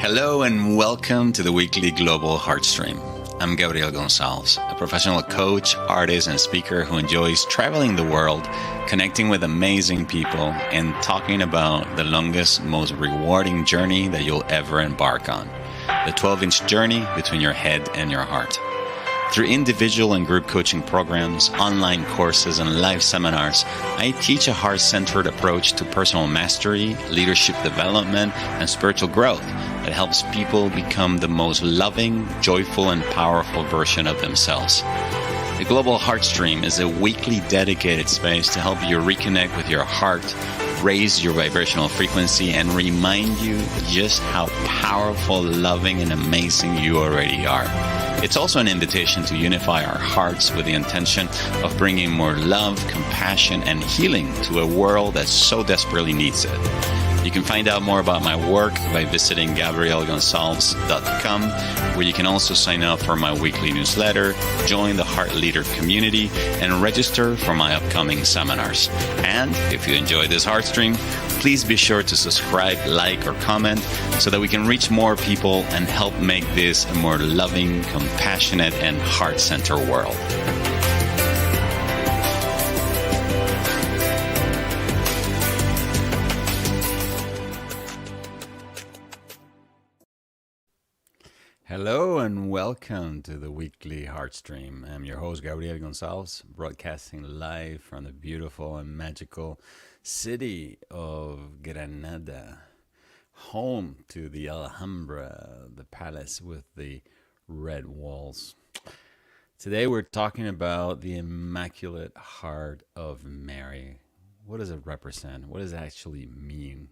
Hello and welcome to the weekly Global Heartstream. I'm Gabriel Gonzalez, a professional coach, artist, and speaker who enjoys traveling the world, connecting with amazing people, and talking about the longest, most rewarding journey that you'll ever embark on, the 12-inch journey between your head and your heart. Through individual and group coaching programs, online courses, and live seminars, I teach a heart-centered approach to personal mastery, leadership development, and spiritual growth that helps people become the most loving, joyful, and powerful version of themselves. The Global Heartstream is a weekly dedicated space to help you reconnect with your heart, raise your vibrational frequency, and remind you just how powerful, loving, and amazing you already are. It's also an invitation to unify our hearts with the intention of bringing more love, compassion, and healing to a world that so desperately needs it. You can find out more about my work by visiting gabrielgonzalez.com, where you can also sign up for my weekly newsletter, join the Heart Leader community, and register for my upcoming seminars. And if you enjoyed this Heartstream, please be sure to subscribe, like, or comment so that we can reach more people and help make this a more loving, compassionate, and heart-centered world. Hello and welcome to the weekly Heartstream. I'm your host, Gabriel Gonzalez, broadcasting live from the beautiful and magical city of Granada, home to the Alhambra, the palace with the red walls. Today we're talking about the Immaculate Heart of Mary. What does it represent? What does it actually mean?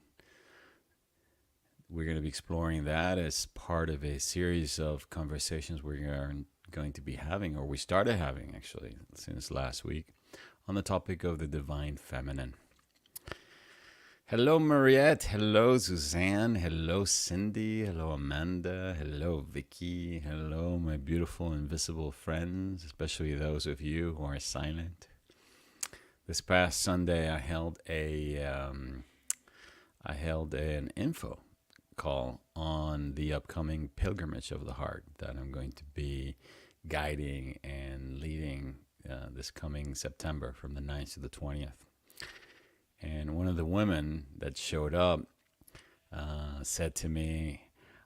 We're going to be exploring that as part of a series of conversations we are going to be having, or we started having actually since last week, on the topic of the divine feminine. Hello, Mariette. Hello, Suzanne. Hello, Cindy. Hello, Amanda. Hello, Vicky. Hello, my beautiful invisible friends, especially those of you who are silent. This past Sunday, I held an info call on the upcoming pilgrimage of the heart that I'm going to be guiding and leading this coming September from the 9th to the 20th. And one of the women that showed up said to me,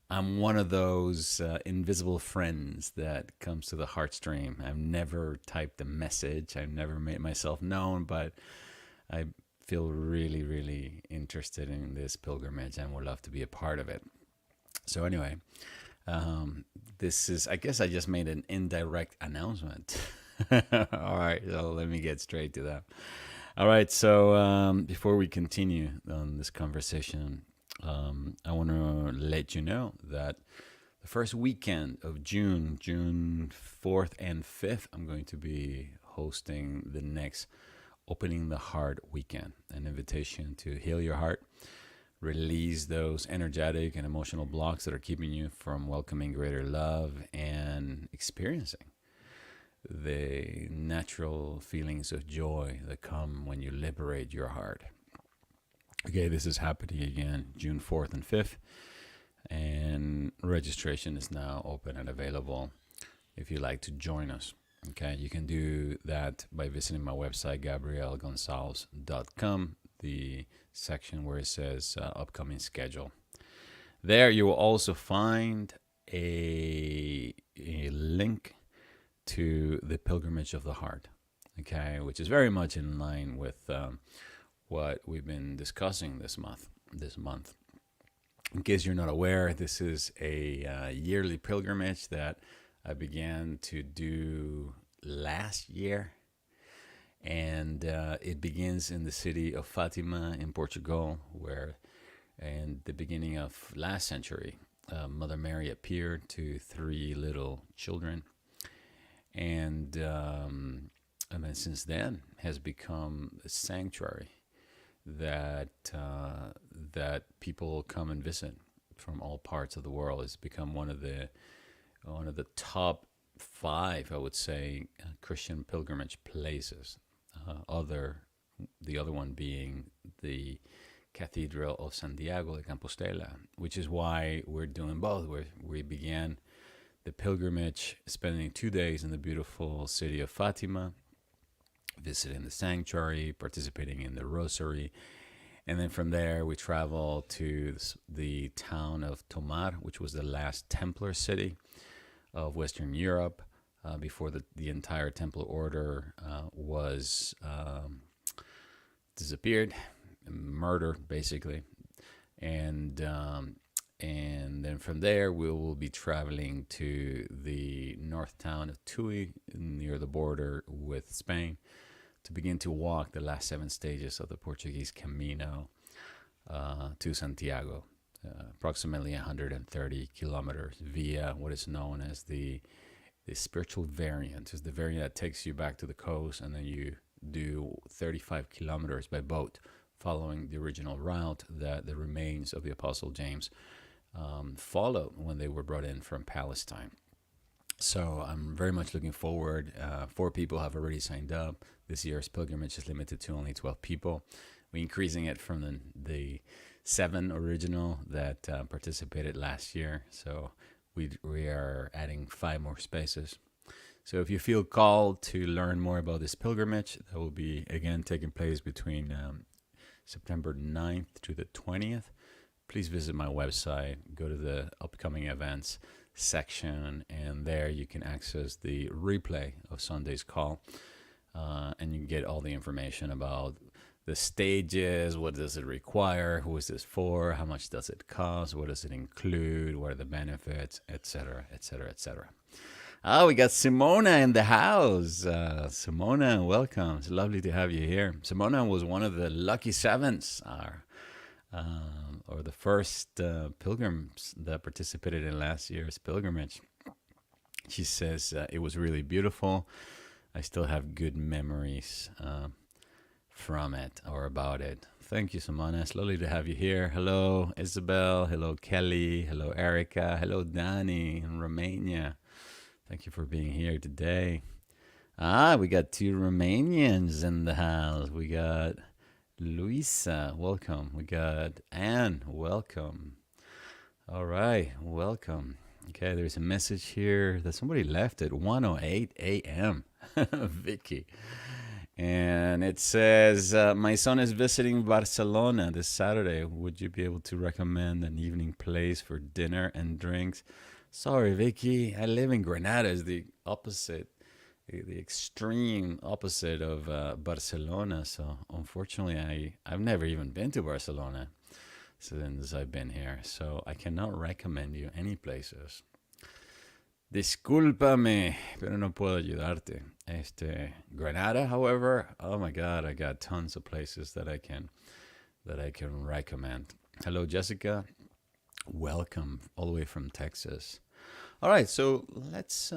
I'm one of those invisible friends that comes to the Heartstream. I've never typed a message. I've never made myself known, but I feel really, really interested in this pilgrimage and would love to be a part of it. So anyway, this is, I guess I just made an indirect announcement. All right, so let me get straight to that. All right, so before we continue on this conversation, I want to let you know that the first weekend of June 4th and 5th, I'm going to be hosting the next Opening the Heart weekend, an invitation to heal your heart, release those energetic and emotional blocks that are keeping you from welcoming greater love and experiencing the natural feelings of joy that come when you liberate your heart. Okay, this is happening again June 4th and 5th, and registration is now open and available if you'd like to join us. Okay, you can do that by visiting my website, gabrielgonzalez.com, the section where it says upcoming schedule. There you will also find a link to the Pilgrimage of the Heart, okay, which is very much in line with what we've been discussing this month. In case you're not aware, this is a yearly pilgrimage that I began to do last year, and it begins in the city of Fatima in Portugal, where in the beginning of last century, Mother Mary appeared to 3 little children, and then since then has become a sanctuary that people come and visit from all parts of the world. It's become one of the top 5, I would say, Christian pilgrimage places. The other one being the Cathedral of Santiago de Compostela, which is why we're doing both. We began the pilgrimage spending 2 days in the beautiful city of Fatima, visiting the sanctuary, participating in the rosary, and then from there we travel to the town of Tomar, which was the last Templar city of Western Europe before the entire Templar order was disappeared, murdered basically, and then from there we will be traveling to the north town of Tui near the border with Spain to begin to walk the last 7 stages of the Portuguese Camino to Santiago, approximately 130 kilometers via what is known as the spiritual variant. It's the variant that takes you back to the coast, and then you do 35 kilometers by boat, following the original route that the remains of the Apostle James followed when they were brought in from Palestine. So I'm very much looking forward. 4 people have already signed up. This year's pilgrimage is limited to only 12 people. We're increasing it from the 7 original that participated last year. So we are adding 5 more spaces. So if you feel called to learn more about this pilgrimage, that will be, again, taking place between September 9th to the 20th. Please visit my website, go to the upcoming events section, and there you can access the replay of Sunday's call, and you can get all the information about the stages, what does it require, who is this for, how much does it cost, what does it include, what are the benefits, etc., etc., etc. Oh, we got Simona in the house. Simona, welcome. It's lovely to have you here. Simona was one of the lucky 7s, or the first pilgrims that participated in last year's pilgrimage. She says it was really beautiful. I still have good memories from it or about it. Thank you, Simona. It's lovely to have you here. Hello, Isabel. Hello, Kelly. Hello, Erica. Hello, Danny in Romania. Thank you for being here today. We got 2 Romanians in the house. We got Luisa, welcome. We got Anne, welcome. All right, welcome. Okay, there's a message here that somebody left at 1:08 a.m. Vicky. And it says, my son is visiting Barcelona this Saturday. Would you be able to recommend an evening place for dinner and drinks? Sorry, Vicky. I live in Granada. It's the opposite, the extreme opposite of Barcelona. So unfortunately, I've never even been to Barcelona since I've been here. So I cannot recommend you any places. Discúlpame, pero no puedo ayudarte. Granada, however, oh my God, I got tons of places that I can recommend. Hello, Jessica. Welcome all the way from Texas. All right, so let's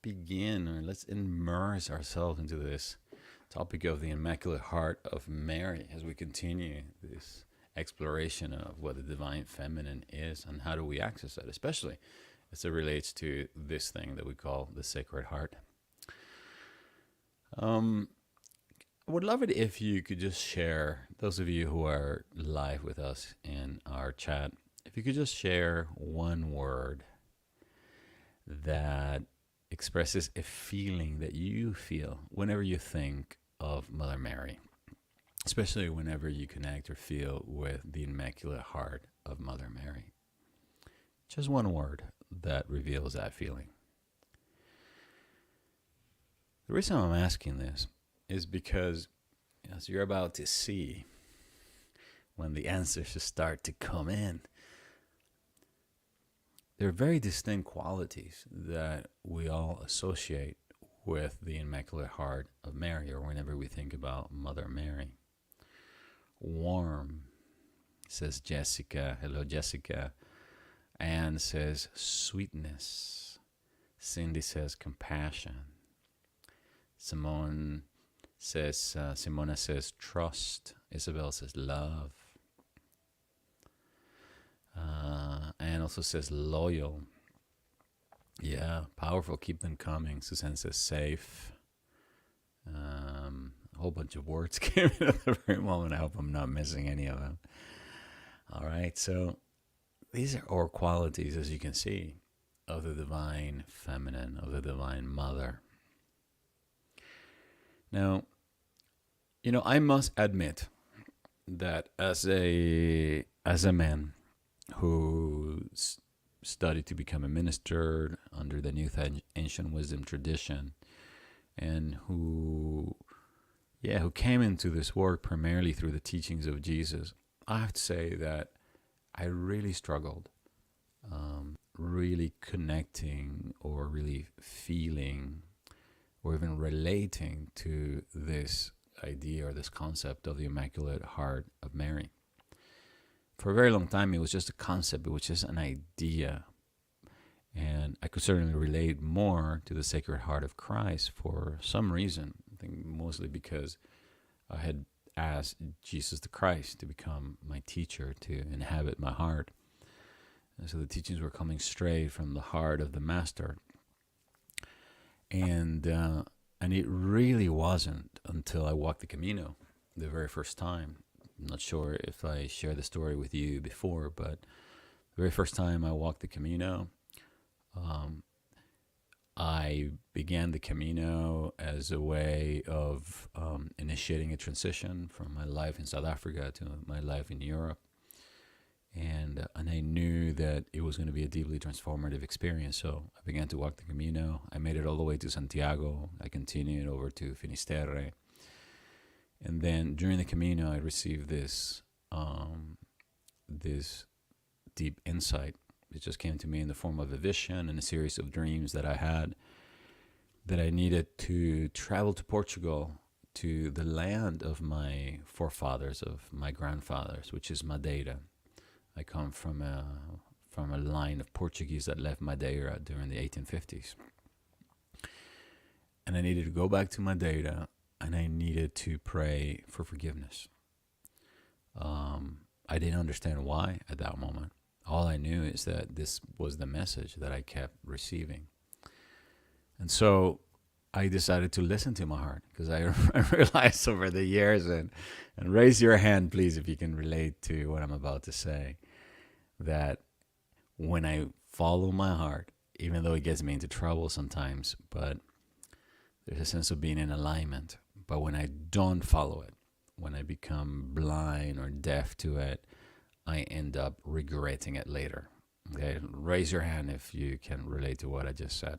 begin, or let's immerse ourselves into this topic of the Immaculate Heart of Mary as we continue this exploration of what the Divine Feminine is and how do we access it, especially as it relates to this thing that we call the Sacred Heart. I would love it if you could just share, those of you who are live with us in our chat, if you could just share one word that expresses a feeling that you feel whenever you think of Mother Mary, especially whenever you connect or feel with the Immaculate Heart of Mother Mary. Just one word that reveals that feeling. The reason I'm asking this is because, as you're about to see, when the answers start to come in, there are very distinct qualities that we all associate with the Immaculate Heart of Mary, or whenever we think about Mother Mary. Warm, says Jessica. Hello, Jessica. Anne says sweetness. Cindy says compassion. Simona says trust. Isabel says love. Anne also says loyal. Yeah, powerful. Keep them coming. Suzanne says safe. whole bunch of words came in at the very moment. I hope I'm not missing any of them. All right, so these are all qualities, as you can see, of the divine feminine, of the divine mother. Now, I must admit that as a man who studied to become a minister under the New Ancient Wisdom tradition, and who came into this work primarily through the teachings of Jesus, I have to say that I really struggled, really connecting or really feeling or even relating to this idea or this concept of the Immaculate Heart of Mary. For a very long time, it was just a concept. It was just an idea. And I could certainly relate more to the Sacred Heart of Christ for some reason. I think mostly because I had asked Jesus the Christ to become my teacher, to inhabit my heart. And so the teachings were coming straight from the heart of the Master. And it really wasn't until I walked the Camino the very first time. I'm not sure if I shared the story with you before, but the very first time I walked the Camino, I began the Camino as a way of initiating a transition from my life in South Africa to my life in Europe. And I knew that it was going to be a deeply transformative experience. So I began to walk the Camino. I made it all the way to Santiago. I continued over to Finisterre. And then during the Camino, I received this deep insight. It just came to me in the form of a vision and a series of dreams that I had, that I needed to travel to Portugal, to the land of my forefathers, of my grandfathers, which is Madeira. I come from a line of Portuguese that left Madeira during the 1850s. And I needed to go back to Madeira, and I needed to pray for forgiveness. I didn't understand why at that moment. All I knew is that this was the message that I kept receiving. And so I decided to listen to my heart, because I realized over the years, and raise your hand, please, if you can relate to what I'm about to say, that when I follow my heart, even though it gets me into trouble sometimes, but there's a sense of being in alignment. But when I don't follow it, when I become blind or deaf to it, I end up regretting it later. Okay, raise your hand if you can relate to what I just said.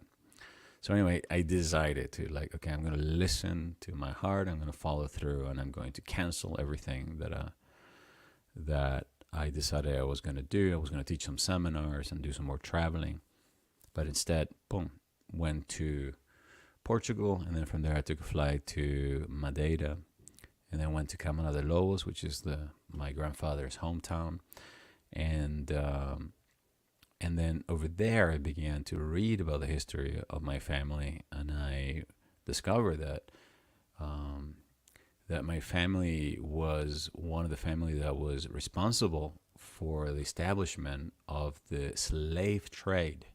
So anyway, I decided to okay, I'm going to listen to my heart. I'm going to follow through, and I'm going to cancel everything that I decided I was going to do. I was going to teach some seminars and do some more traveling, but instead, boom, went to Portugal, and then from there I took a flight to Madeira, and then went to Câmara de Lobos, which is my grandfather's hometown, and then over there I began to read about the history of my family, and I discovered that my family was one of the family that was responsible for the establishment of the slave trade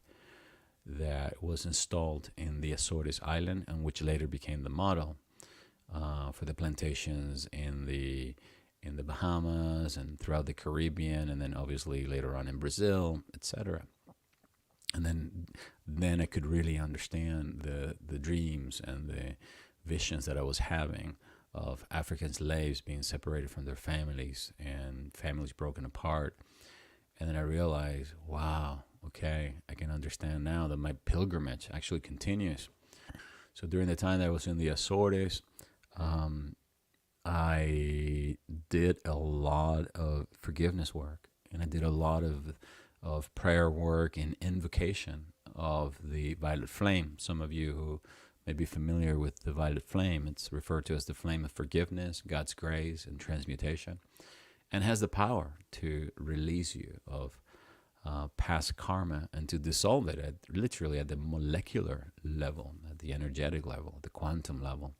that was installed in the Azores Island, and which later became the model for the plantations in the Bahamas and throughout the Caribbean, and then obviously later on in Brazil, etc. And then I could really understand the dreams and the visions that I was having of African slaves being separated from their families and families broken apart. And then I realized, wow, okay, I can understand now that my pilgrimage actually continues. So during the time that I was in the Azores, I did a lot of forgiveness work, and I did a lot of prayer work and invocation of the violet flame. Some of you who may be familiar with the violet flame, it's referred to as the flame of forgiveness, God's grace, and transmutation, and has the power to release you of past karma and to dissolve it literally at the molecular level, at the energetic level, the quantum level.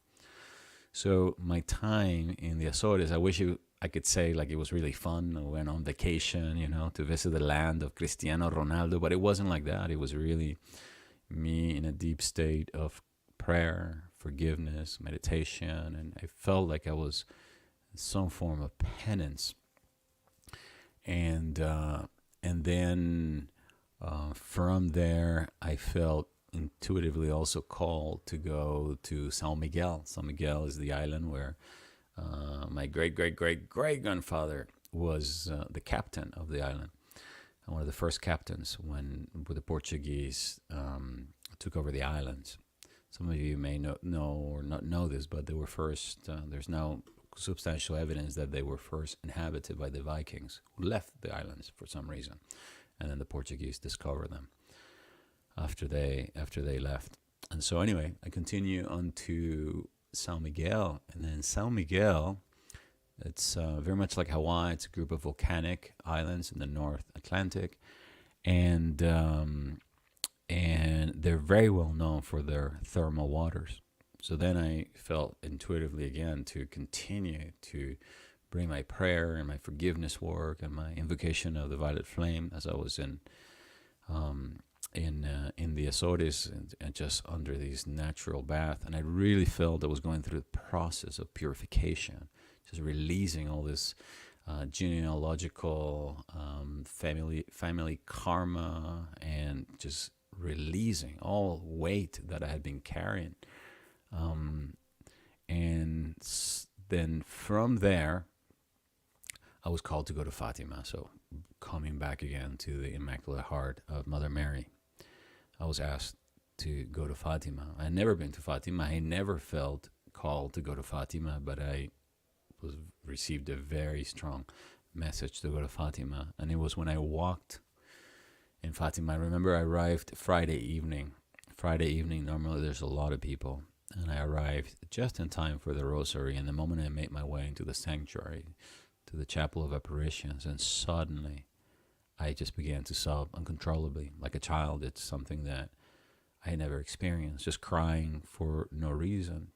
So my time in the Azores, I wish I could say like it was really fun. I went on vacation, to visit the land of Cristiano Ronaldo, but it wasn't like that. It was really me in a deep state of prayer, forgiveness, meditation, and I felt like I was in some form of penance. And then from there, I felt intuitively also called to go to San Miguel. San Miguel is the island where my great great great great grandfather was the captain of the island, and one of the first captains when the Portuguese took over the islands. Some of you may know or not know this, but they were first. There's now substantial evidence that they were first inhabited by the Vikings, who left the islands for some reason, and then the Portuguese discovered them after they left. And so anyway, I continue on to San Miguel, and then San Miguel, it's very much like Hawaii. It's a group of volcanic islands in the North Atlantic, and they're very well known for their thermal waters. So then I felt intuitively again to continue to bring my prayer and my forgiveness work and my invocation of the violet flame as I was in the Azores and just under this natural bath. And I really felt I was going through the process of purification, just releasing all this genealogical family karma, and just releasing all weight that I had been carrying. And then from there, I was called to go to Fatima. So coming back again to the Immaculate Heart of Mother Mary, I was asked to go to Fatima. I had never been to Fatima. I never felt called to go to Fatima, but I received a very strong message to go to Fatima. And it was when I walked in Fatima. I remember I arrived Friday evening. Normally there's a lot of people. And I arrived just in time for the rosary. And the moment I made my way into the sanctuary, to the chapel of apparitions, and suddenly I just began to sob uncontrollably, like a child. It's something that I had never experienced, just crying for no reason.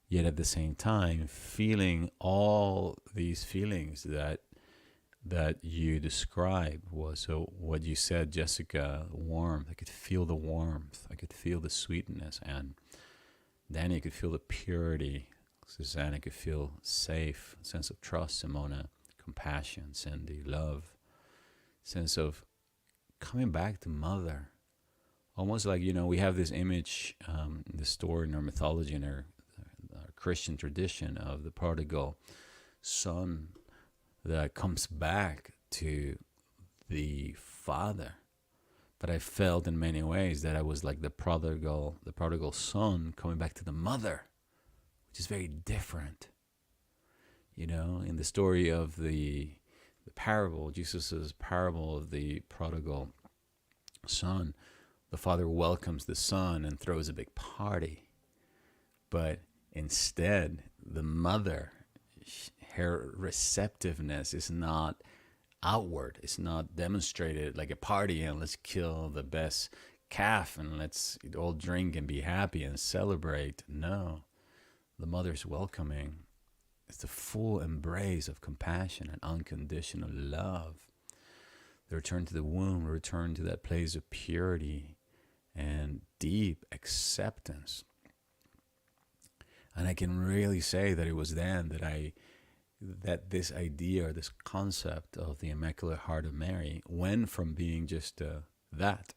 Yet at the same time, feeling all these feelings that you describe was, so what you said, Jessica, warmth. I could feel the warmth. I could feel the sweetness. And Danny could feel the purity. Susanna could feel safe, sense of trust. Simona, compassion. Cindy, love. Sense of coming back to mother. Almost like, we have this image, the story in our mythology, in our Christian tradition, of the prodigal son that comes back to the father. But I felt in many ways that I was like the prodigal son coming back to the mother, which is very different. In the story of the parable, Jesus's parable of the prodigal son, the father welcomes the son and throws a big party. But instead, the mother, her receptiveness is not outward. It's not demonstrated like a party and let's kill the best calf and let's all drink and be happy and celebrate. No, the mother's welcoming. It's the full embrace of compassion and unconditional love. The return to the womb, return to that place of purity and deep acceptance. And I can really say that it was then that this idea or this concept of the Immaculate Heart of Mary went from being just that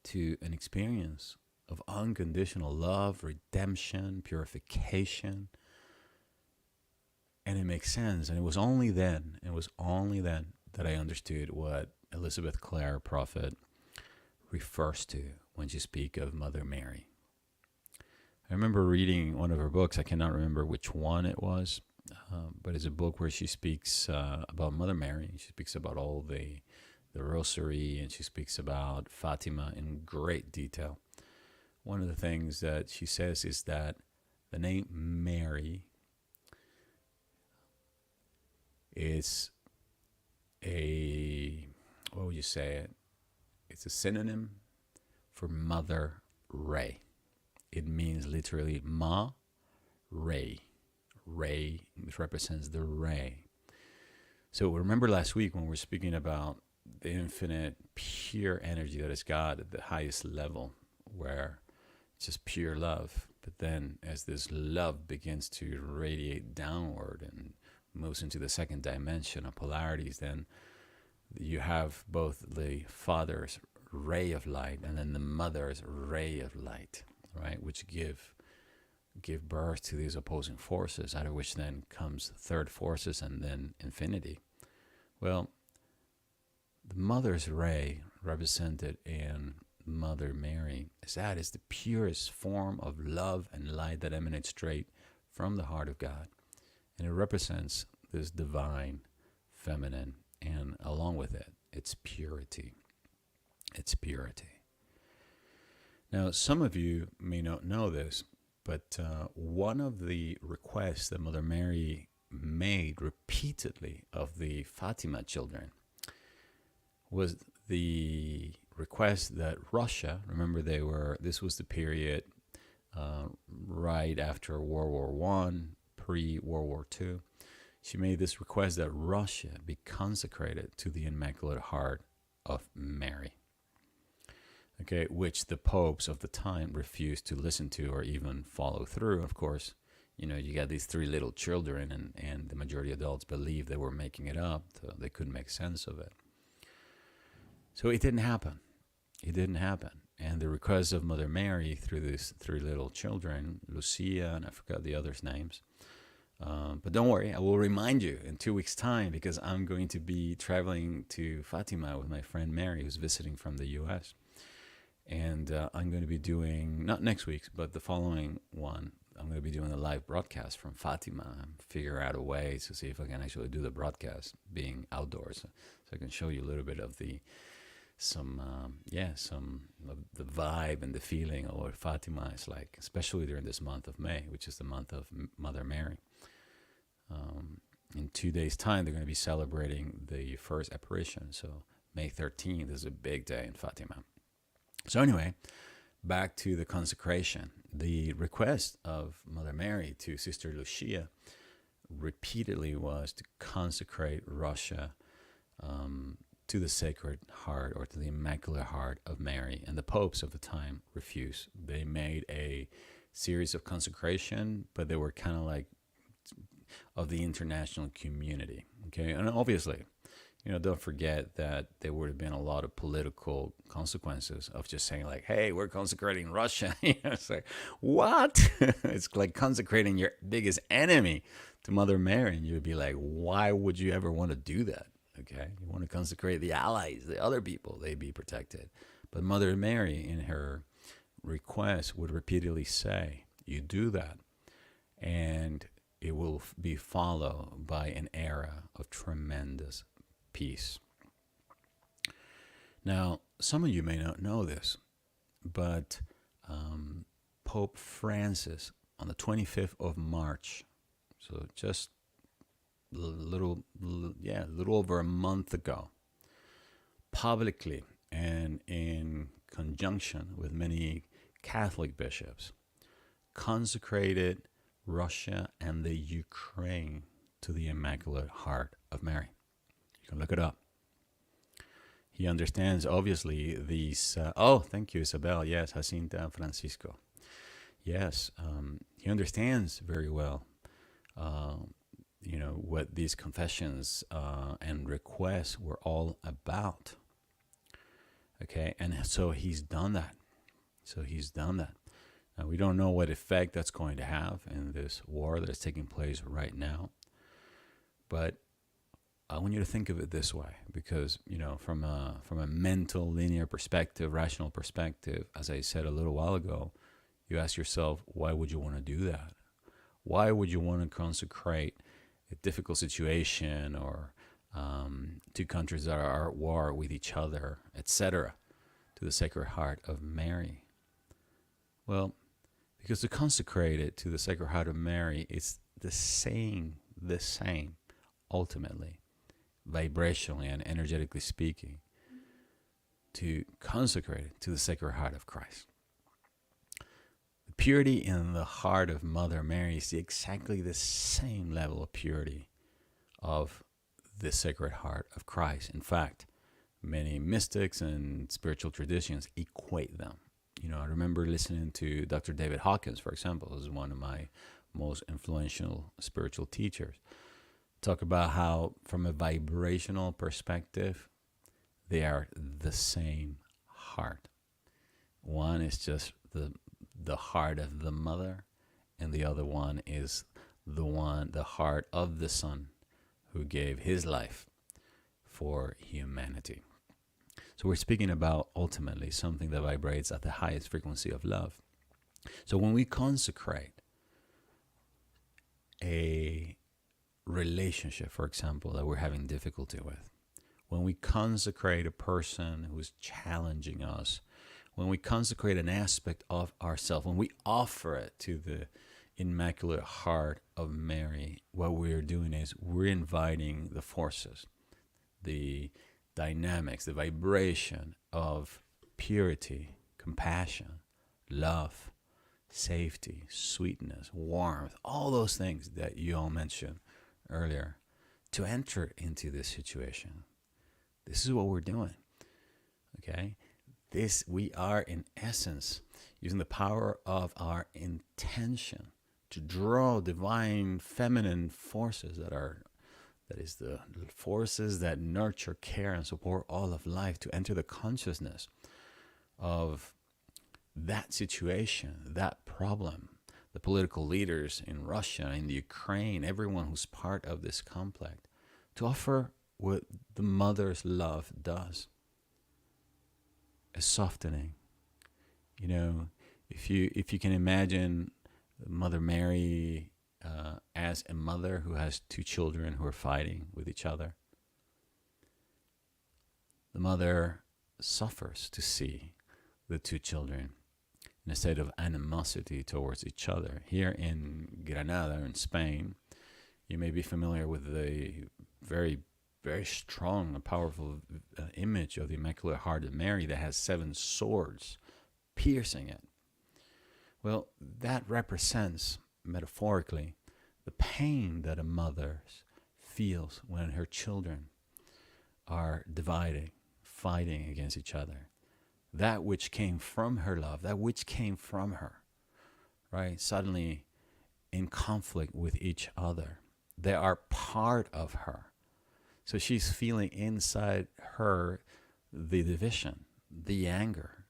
to an experience of unconditional love, redemption, purification. And it makes sense. And it was only then that I understood what Elizabeth Clare Prophet refers to when she speaks of Mother Mary. I remember reading one of her books. I cannot remember which one it was, but it's a book where she speaks about Mother Mary. She speaks about all the rosary, and she speaks about Fatima in great detail. One of the things that she says is that the name Mary is what would you say it? It's a synonym for Mother Ray. It means literally Ma Ray. Ray represents the ray. So remember last week when we were speaking about the infinite pure energy that is God at the highest level, where just pure love. But then as this love begins to radiate downward and moves into the second dimension of polarities, then you have both the father's ray of light and then the mother's ray of light, right? Which give birth to these opposing forces, out of which then comes third forces and then infinity. Well, the mother's ray represented in Mother Mary is the purest form of love and light that emanates straight from the heart of God. And it represents this divine feminine, and along with it, its purity. Its purity. Now, some of you may not know this, but one of the requests that Mother Mary made repeatedly of the Fatima children was the request that Russia, remember this was the period right after World War One, pre-World War II. She made this request that Russia be consecrated to the Immaculate Heart of Mary. Okay, which the popes of the time refused to listen to or even follow through. Of course, you got these three little children, and the majority of adults believed they were making it up, so they couldn't make sense of it. So it didn't happen. It didn't happen. And the request of Mother Mary through these three little children, Lucia, and I forgot the others' names. But don't worry, I will remind you in 2 weeks' time, because I'm going to be traveling to Fatima with my friend Mary, who's visiting from the U.S., and I'm going to be doing, not next week, but the following one, I'm going to be doing a live broadcast from Fatima and figure out a way to see if I can actually do the broadcast being outdoors. So I can show you a little bit of some of the vibe and the feeling of what Fatima is like, especially during this month of May, which is the month of Mother Mary. In 2 days' time, they're going to be celebrating the first apparition. So May 13th is a big day in Fatima. So anyway, back to the consecration. The request of Mother Mary to Sister Lucia repeatedly was to consecrate Russia to the Sacred Heart, or to the Immaculate Heart of Mary. And the popes of the time refused. They made a series of consecration, but they were kind of like of the international community. Okay, and obviously, don't forget that there would have been a lot of political consequences of just saying like, hey, we're consecrating Russia. It's like, what? It's like consecrating your biggest enemy to Mother Mary. And you'd be like, why would you ever want to do that? Okay, you want to consecrate the allies, the other people, they be protected. But Mother Mary, in her request, would repeatedly say, you do that, and it will be followed by an era of tremendous peace. Now, some of you may not know this, but Pope Francis, on the 25th of March, so just a little over a month ago, publicly and in conjunction with many Catholic bishops, consecrated Russia and the Ukraine to the Immaculate Heart of Mary. You can look it up. He understands, obviously, these... thank you, Isabel. Yes, Jacinta Francisco. Yes, he understands very well, what these confessions and requests were all about. Okay, and so he's done that. Now, we don't know what effect that's going to have in this war that is taking place right now. But I want you to think of it this way, because, from a mental, linear perspective, rational perspective, as I said a little while ago, you ask yourself, why would you want to do that? Why would you want to consecrate a difficult situation, or two countries that are at war with each other, etc., to the Sacred Heart of Mary? Well, because to consecrate it to the Sacred Heart of Mary is the same, ultimately, vibrationally and energetically speaking, to consecrate it to the Sacred Heart of Christ. The purity in the heart of Mother Mary is exactly the same level of purity of the Sacred Heart of Christ. In fact, many mystics and spiritual traditions equate them. I remember listening to Dr. David Hawkins, for example, who's one of my most influential spiritual teachers, talk about how, from a vibrational perspective, they are the same heart. One is just the heart of the mother, and the other one is the heart of the son who gave his life for humanity. So we're speaking about ultimately something that vibrates at the highest frequency of love. So when we consecrate a relationship, for example, that we're having difficulty with, when we consecrate a person who's challenging us, when we consecrate an aspect of ourselves, when we offer it to the Immaculate Heart of Mary, what we're doing is we're inviting the forces, the dynamics, the vibration of purity, compassion, love, safety, sweetness, warmth, all those things that you all mentioned earlier, to enter into this situation. This is what we're doing, okay? We are, in essence, using the power of our intention to draw divine feminine forces that is the forces that nurture, care, and support all of life, to enter the consciousness of that situation, that problem. The political leaders in Russia, in the Ukraine, everyone who's part of this complex, to offer what the mother's love does. A softening. If you can imagine Mother Mary as a mother who has two children who are fighting with each other, the mother suffers to see the two children in a state of animosity towards each other. Here in Granada, in Spain, you may be familiar with the very, very strong and powerful image of the Immaculate Heart of Mary that has 7 swords piercing it. Well, that represents, metaphorically, the pain that a mother feels when her children are dividing, fighting against each other. That which came from her love, that which came from her, right? Suddenly in conflict with each other. They are part of her. So she's feeling inside her the division, the anger,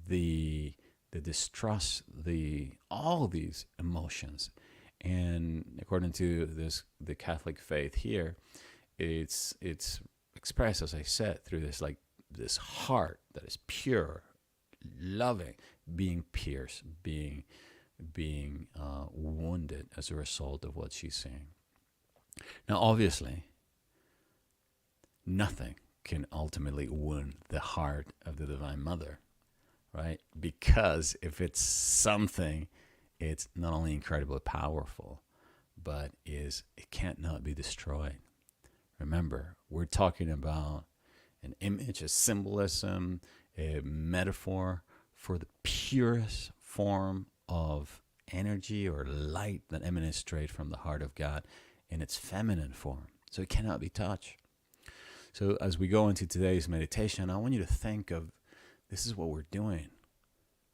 the distrust, all these emotions. And according to the Catholic faith here, it's expressed, as I said, through this heart that is pure, loving, being pierced, being wounded as a result of what she's seeing. Now, obviously, nothing can ultimately wound the heart of the Divine Mother, right? Because if it's something, it's not only incredibly powerful, but it can't be destroyed. Remember, we're talking about an image, a symbolism, a metaphor for the purest form of energy or light that emanates straight from the heart of God in its feminine form. So it cannot be touched. So as we go into today's meditation, I want you to think of, this is what we're doing,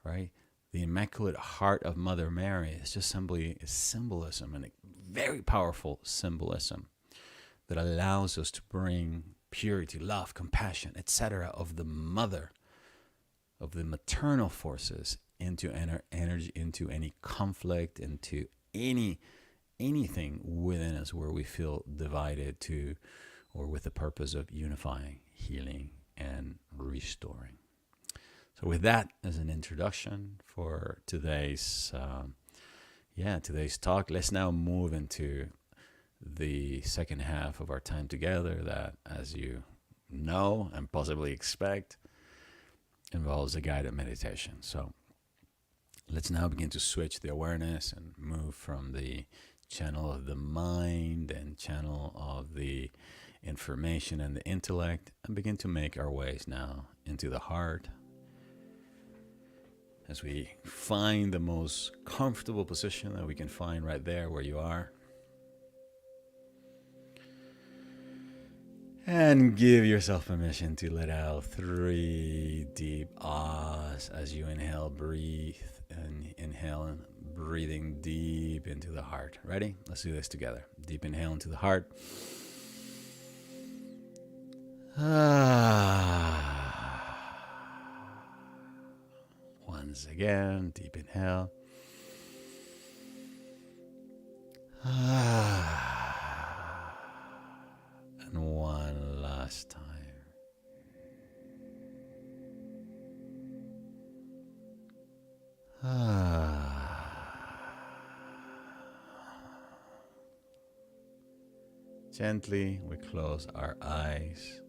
right? The Immaculate Heart of Mother Mary is just simply a symbolism, and a very powerful symbolism that allows us to bring purity, love, compassion, etc. of the mother, of the maternal forces into energy, into any conflict, into anything within us where we feel divided to, or with the purpose of unifying, healing, and restoring. So with that as an introduction for today's talk, let's now move into the second half of our time together that, as you know and possibly expect, involves a guided meditation. So let's now begin to switch the awareness and move from the channel of the mind and channel of the information and the intellect, and begin to make our ways now into the heart, as we find the most comfortable position that we can find right there where you are. And give yourself permission to let out 3 deep ahs as you inhale, breathe, and inhale, and breathing deep into the heart. Ready? Let's do this together. Deep inhale into the heart. Once again, deep inhale. And one last time. Gently, we close our eyes.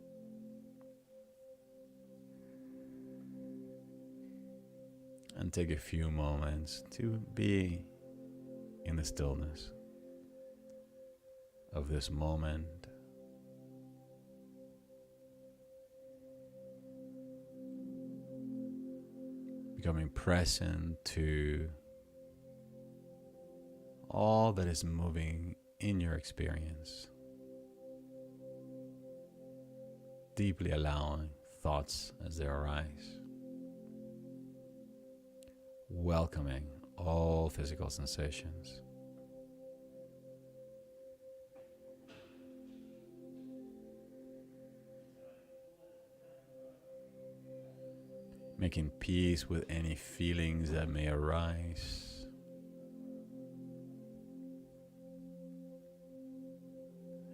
And take a few moments to be in the stillness of this moment. Becoming present to all that is moving in your experience. Deeply allowing thoughts as they arise. Welcoming all physical sensations. Making peace with any feelings that may arise.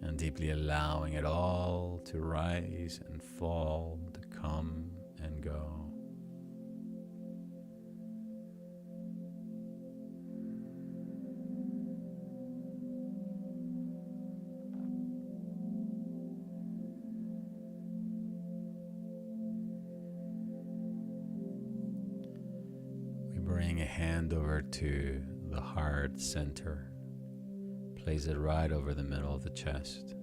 And deeply allowing it all to rise and fall, to come and go. Bring a hand over to the heart center. Place it right over the middle of the chest.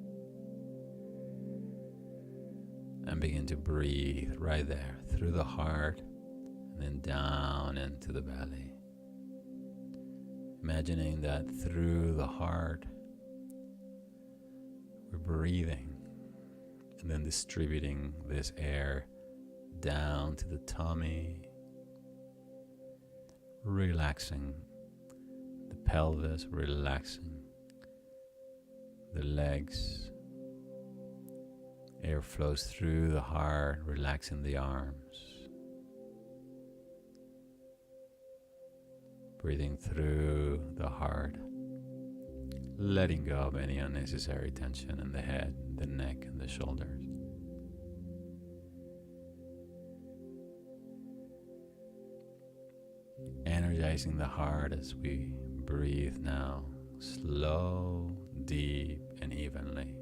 And begin to breathe right there through the heart and then down into the belly. Imagining that through the heart we're breathing and then distributing this air down to the tummy. Relaxing the pelvis, relaxing the legs. Air flows through the heart, relaxing the arms. Breathing through the heart, letting go of any unnecessary tension in the head, the neck, and the shoulders. Energizing the heart as we breathe now, slow, deep, and evenly.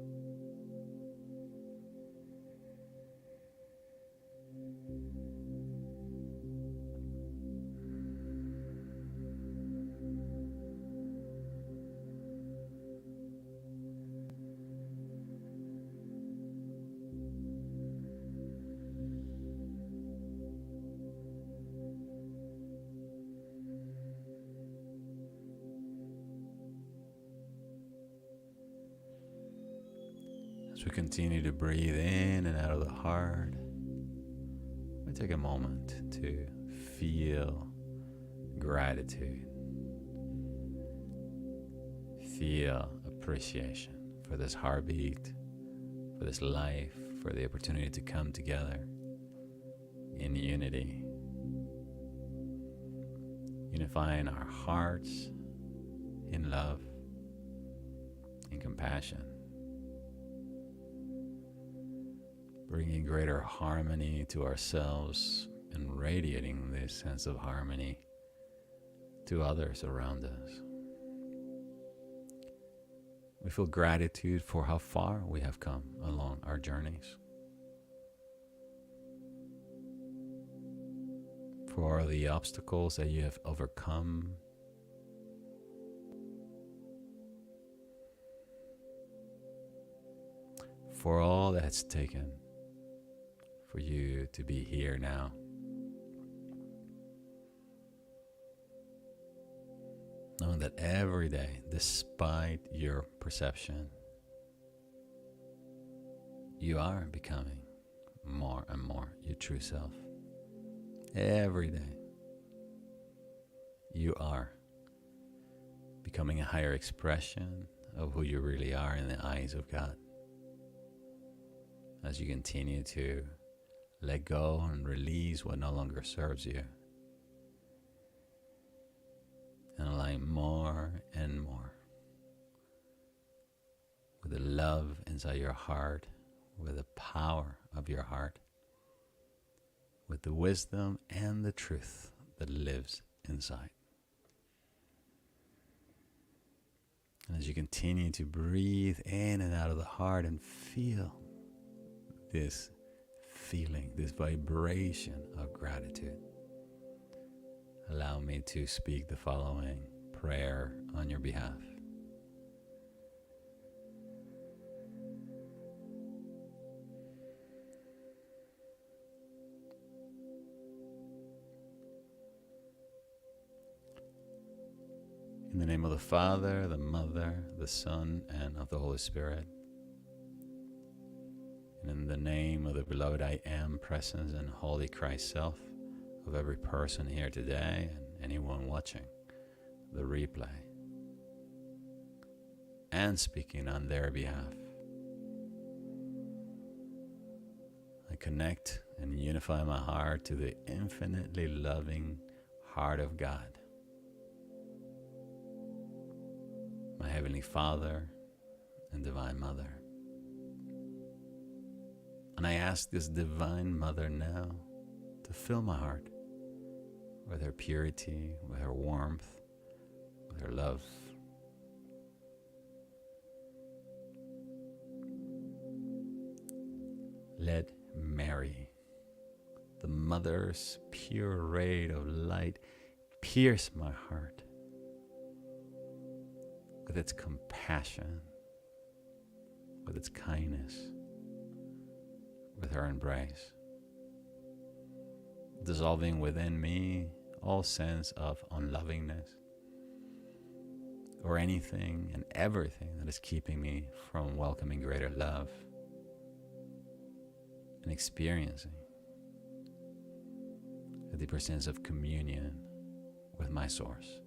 As we continue to breathe in and out of the heart, we take a moment to feel gratitude, feel appreciation for this heartbeat, for this life, for the opportunity to come together in unity, unifying our hearts in love, in compassion. Bringing greater harmony to ourselves and radiating this sense of harmony to others around us. We feel gratitude for how far we have come along our journeys, for the obstacles that you have overcome, for all that it's taken for you to be here now. Knowing that every day, despite your perception, You are becoming more and more your true self. Every day, you are becoming a higher expression of who you really are in the eyes of God. As you continue to let go and release what no longer serves you, and align more and more with the love inside your heart, with the power of your heart, with the wisdom and the truth that lives inside. And as you continue to breathe in and out of the heart and feel this feeling, this vibration of gratitude, allow me to speak the following prayer on your behalf. In the name of the Father, the Mother, the Son, and of the Holy Spirit. And in the name of the beloved I Am, Presence, and Holy Christ Self, of every person here today and anyone watching the replay and speaking on their behalf, I connect and unify my heart to the infinitely loving heart of God, my Heavenly Father and Divine Mother. And I ask this Divine Mother now to fill my heart with her purity, with her warmth, with her love. Let Mary, the Mother's pure ray of light, pierce my heart with its compassion, with its kindness, with her embrace, dissolving within me all sense of unlovingness or anything and everything that is keeping me from welcoming greater love and experiencing a deeper sense of communion with my source.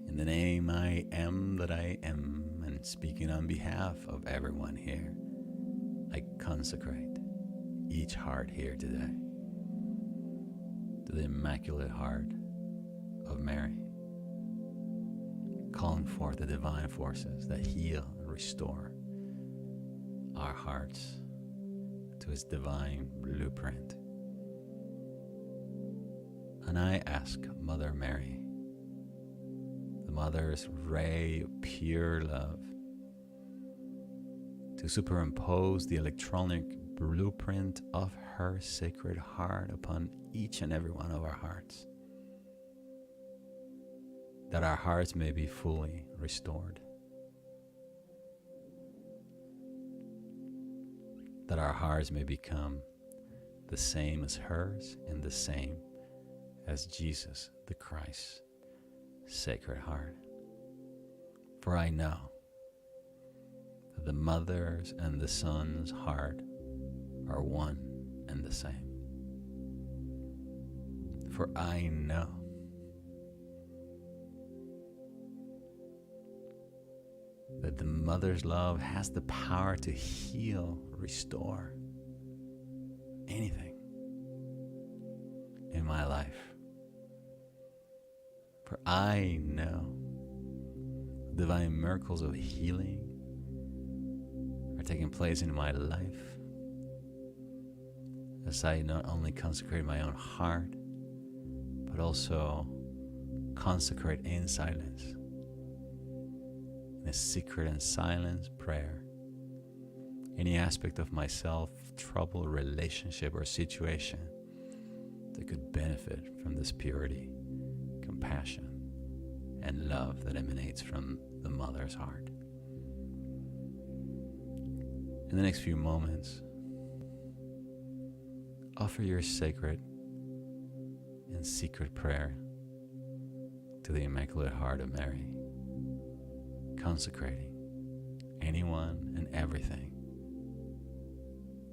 In the name I am that I am, and speaking on behalf of everyone here, I consecrate each heart here today to the Immaculate Heart of Mary, calling forth the divine forces that heal and restore our hearts to its divine blueprint. And I ask Mother Mary, the Mother's ray of pure love, to superimpose the electronic blueprint of her sacred heart upon each and every one of our hearts, that our hearts may be fully restored, that our hearts may become the same as hers and the same as Jesus the Christ's Sacred Heart. For I know that the Mother's and the Son's heart are one and the same. For I know that the Mother's love has the power to heal, restore anything in my life. For I know divine miracles of healing are taking place in my life as I not only consecrate my own heart, but also consecrate in silence, in a secret and silent prayer, any aspect of myself, trouble, relationship, or situation that could benefit from this purity, compassion, and love that emanates from the Mother's heart. In the next few moments, offer your sacred and secret prayer to the Immaculate Heart of Mary, consecrating anyone and everything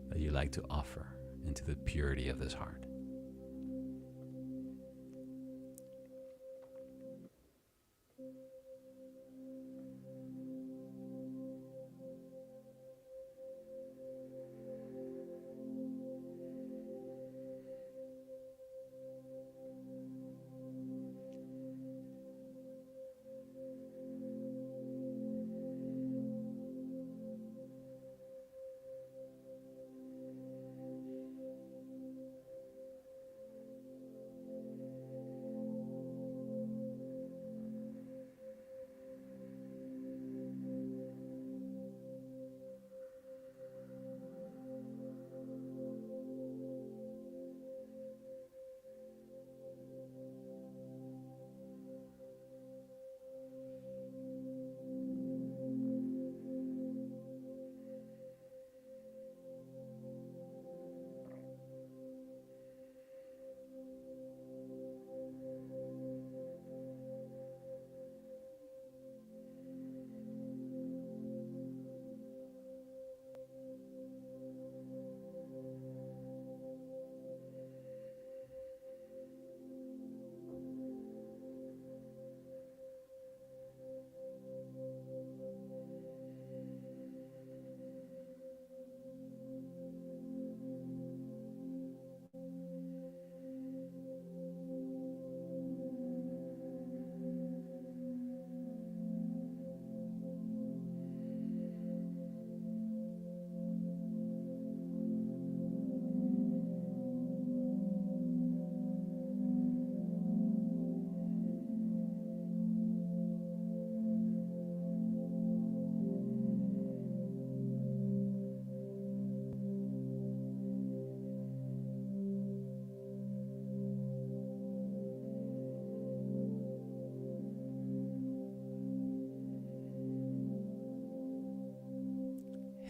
that you like to offer into the purity of this heart.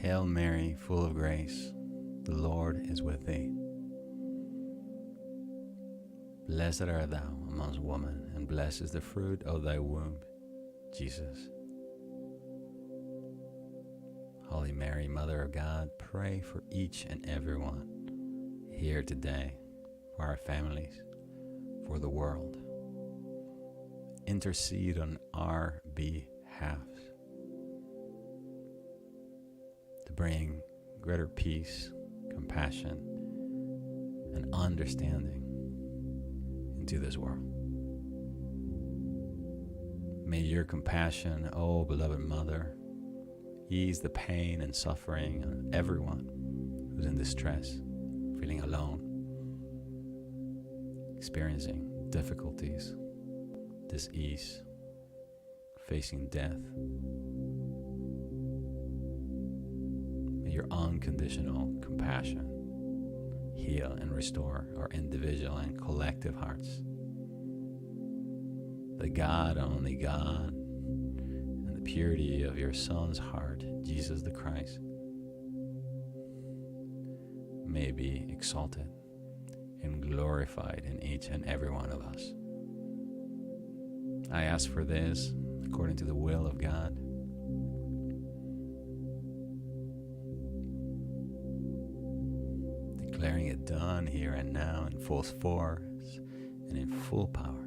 Hail Mary, full of grace, the Lord is with thee. Blessed art thou amongst women, and blessed is the fruit of thy womb, Jesus. Holy Mary, Mother of God, pray for each and every one here today, for our families, for the world. Intercede on our behalf to bring greater peace, compassion, and understanding into this world. May your compassion, oh beloved Mother, ease the pain and suffering of everyone who's in distress, feeling alone, experiencing difficulties, disease, facing death. May your unconditional compassion heal and restore our individual and collective hearts. The God, only God, and the purity of your Son's heart, Jesus the Christ, may be exalted and glorified in each and every one of us. I ask for this according to the will of God. Declaring it done here and now in full force and in full power.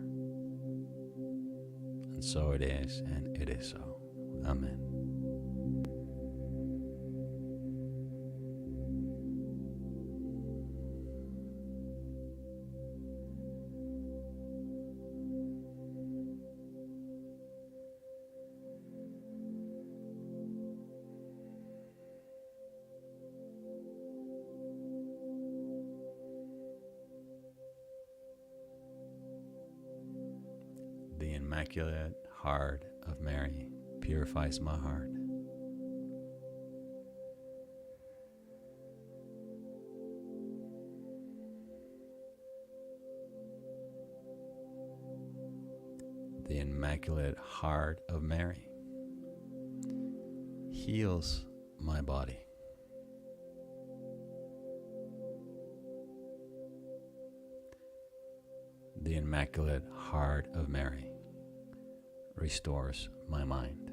And so it is, and it is so. Amen. The Immaculate Heart of Mary purifies my heart. The Immaculate Heart of Mary heals my body. The Immaculate Heart of Mary restores my mind.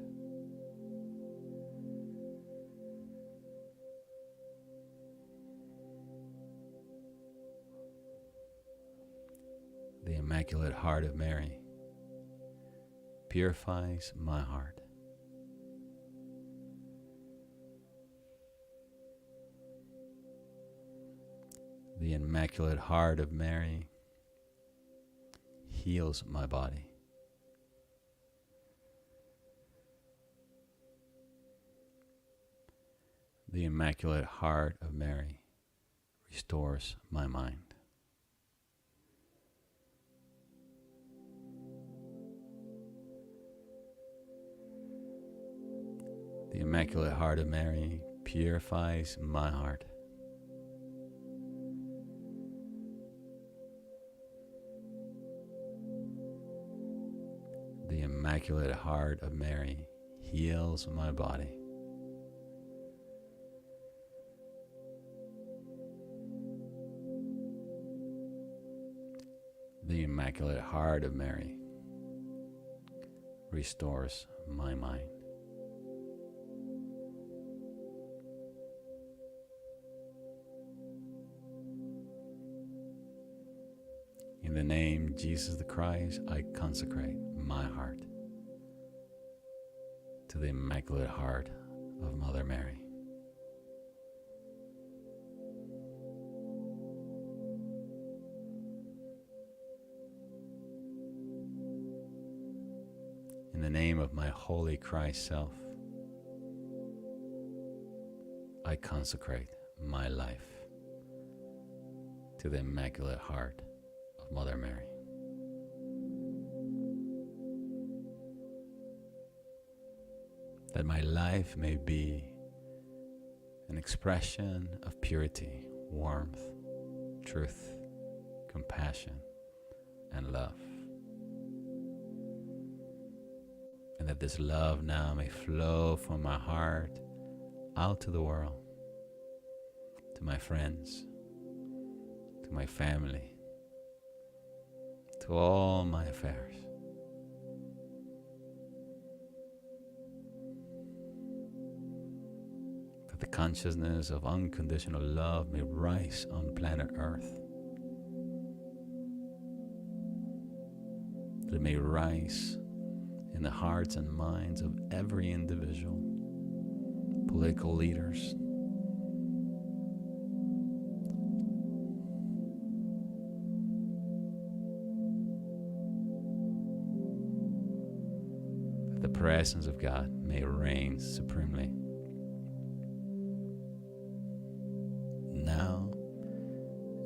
Immaculate Heart of Mary purifies my heart. The Immaculate Heart of Mary heals my body. The Immaculate Heart of Mary restores my mind. The Immaculate Heart of Mary purifies my heart. The Immaculate Heart of Mary heals my body. The Immaculate Heart of Mary restores my mind. In the name Jesus the Christ, I consecrate my heart to the Immaculate Heart of Mother Mary. In the name of my holy Christ self, I consecrate my life to the Immaculate Heart of Mother Mary. That my life may be an expression of purity, warmth, truth, compassion, and love. And that this love now may flow from my heart out to the world, to my friends, to my family, to all my affairs. That the consciousness of unconditional love may rise on planet Earth. That it may rise in the hearts and minds of every individual, political leaders, that the presence of God may reign supremely, now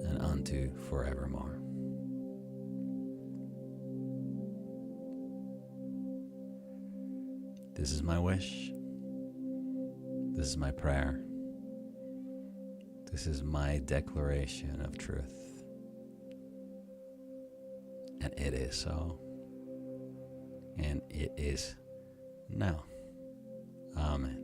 and unto forevermore. This is my wish. This is my prayer. This is my declaration of truth. And it is so. And it is now. Amen.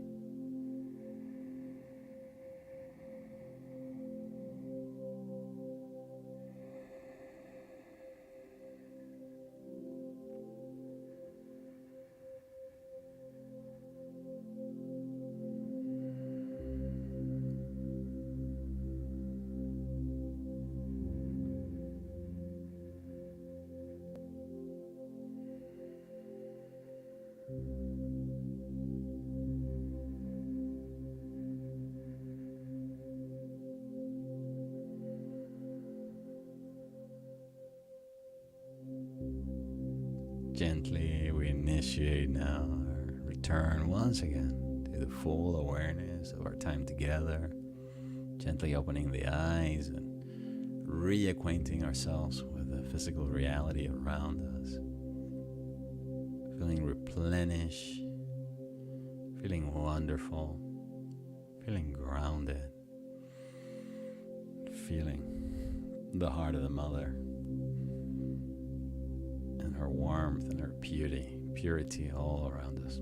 Gently we initiate now our return once again to the full awareness of our time together, gently opening the eyes and reacquainting ourselves with the physical reality around us, feeling replenished, feeling wonderful, feeling grounded, feeling the heart of the Mother, her warmth and her purity all around us.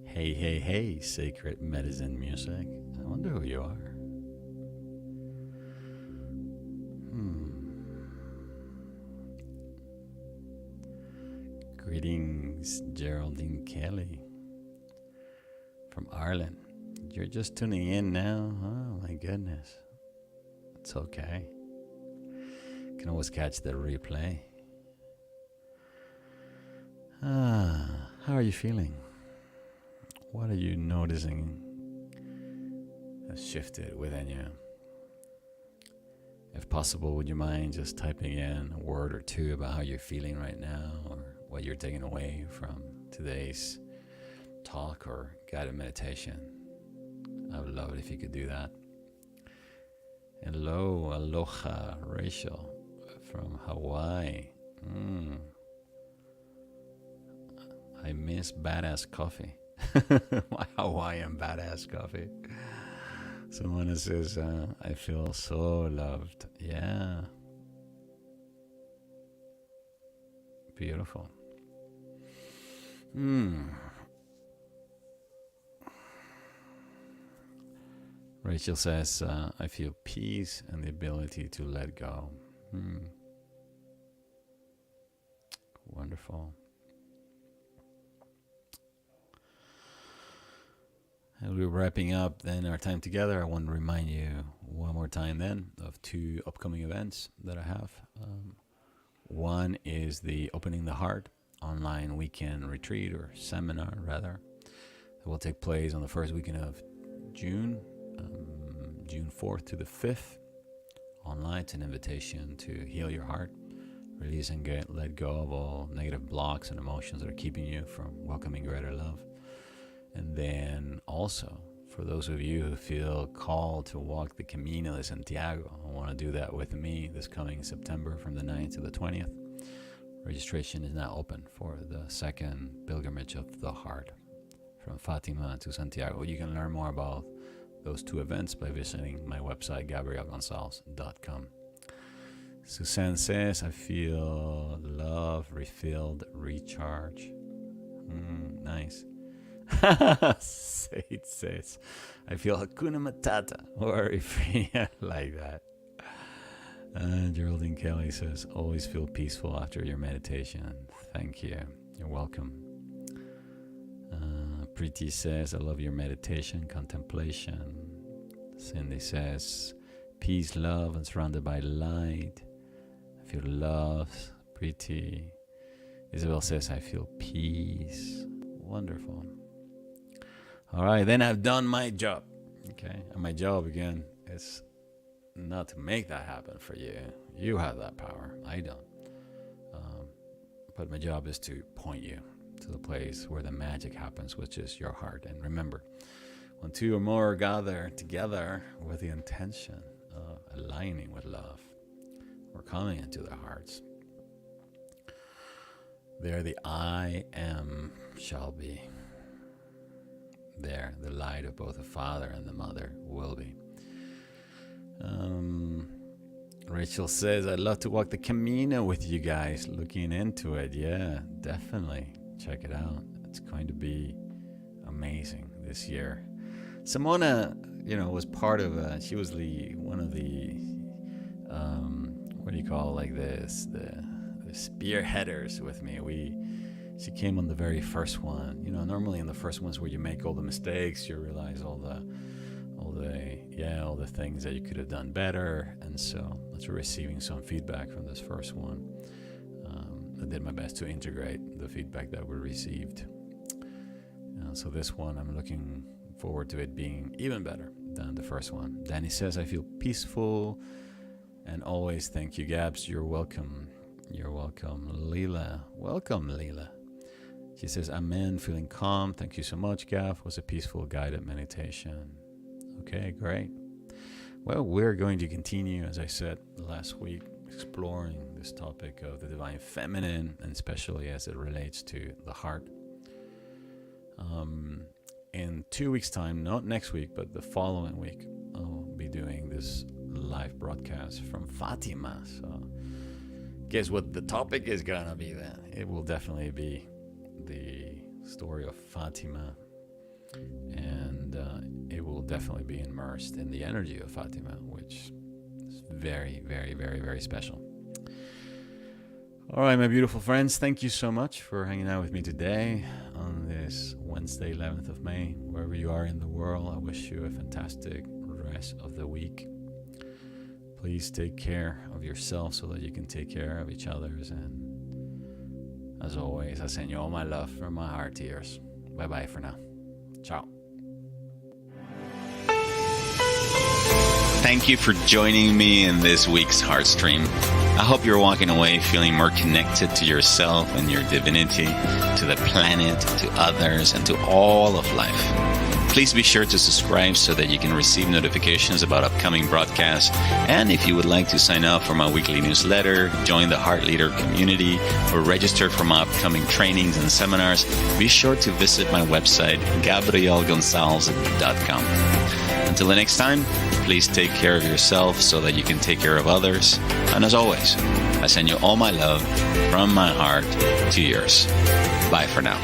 Hey, hey, hey, sacred medicine music. I wonder who you are. Greetings, Geraldine Kelly from Ireland. You're just tuning in now? Oh my goodness. It's okay. You can always catch the replay. How are you feeling? What are you noticing has shifted within you? If possible, would you mind just typing in a word or two about how you're feeling right now, or what you're taking away from today's talk or guided meditation? I would love it if you could do that. Hello, aloha, Rachel from Hawaii. I miss badass coffee. My Hawaiian badass coffee. Someone says, I feel so loved. Yeah. Beautiful. Rachel says, I feel peace and the ability to let go. Wonderful. And we're wrapping up then our time together. I want to remind you one more time then of 2 upcoming events that I have. One is the Opening the Heart online weekend retreat, or seminar rather. It will take place on the first weekend of June, June 4th to the 5th. Online, it's an invitation to heal your heart, release and let go of all negative blocks and emotions that are keeping you from welcoming greater love. And then also, for those of you who feel called to walk the Camino de Santiago, I want to do that with me this coming September from the 9th to the 20th. Registration is now open for the second pilgrimage of the heart from Fatima to Santiago. You can learn more about those 2 events by visiting my website, gabrielgonzalez.com. Suzanne says, I feel love, refilled, recharge. Nice. It says, I feel Hakuna Matata, worry free. I like that. Geraldine Kelly says, always feel peaceful after your meditation. Thank you. You're welcome. Preeti says, I love your meditation, contemplation. Cindy says, peace, love, and surrounded by light. I feel love. Preeti. Isabel says, I feel peace. Wonderful. All right, then I've done my job. Okay, and my job again is not to make that happen for you. You have that power. I don't. But my job is to point you to the place where the magic happens, which is your heart. And remember, when 2 or more gather together with the intention of aligning with love, or coming into their hearts, there the I am shall be. There the light of both the Father and the Mother will be. Rachel says, I'd love to walk the Camino with you guys. Looking into it. Yeah, definitely. Check it out. It's going to be amazing this year. Simona, was part of, she was one of the, what do you call like this, the spearheaders with me. She came on the very first one. Normally in the first ones where you make all the mistakes, you realize all the things that you could have done better. And so after receiving some feedback from this first one, I did my best to integrate the feedback that we received. So this one, I'm looking forward to it being even better than the first one. Danny says, I feel peaceful and always thank you, Gabs. You're welcome. You're welcome. Leela. Welcome, Leela. She says, Amen, feeling calm. Thank you so much, Gav. It was a peaceful guided meditation. Okay, great. Well, we're going to continue, as I said last week, exploring this topic of the divine feminine, and especially as it relates to the heart. In 2 weeks' time, not next week, but the following week, I'll be doing this live broadcast from Fatima. So guess what the topic is going to be then? It will definitely be the story of Fatima, and it will definitely be immersed in the energy of Fatima, which is very, very, very, very special. All right, my beautiful friends, thank you so much for hanging out with me today on this Wednesday, 11th of May. Wherever you are in the world, I wish you a fantastic rest of the week. Please take care of yourself so that you can take care of each other's. And as always, I send you all my love from my heart to yours. Bye-bye for now. Ciao. Thank you for joining me in this week's Heartstream. I hope you're walking away feeling more connected to yourself and your divinity, to the planet, to others, and to all of life. Please be sure to subscribe so that you can receive notifications about upcoming broadcasts. And if you would like to sign up for my weekly newsletter, join the Heart Leader community, or register for my upcoming trainings and seminars, be sure to visit my website, gabrielgonzalez.com. Until the next time, please take care of yourself so that you can take care of others. And as always, I send you all my love from my heart to yours. Bye for now.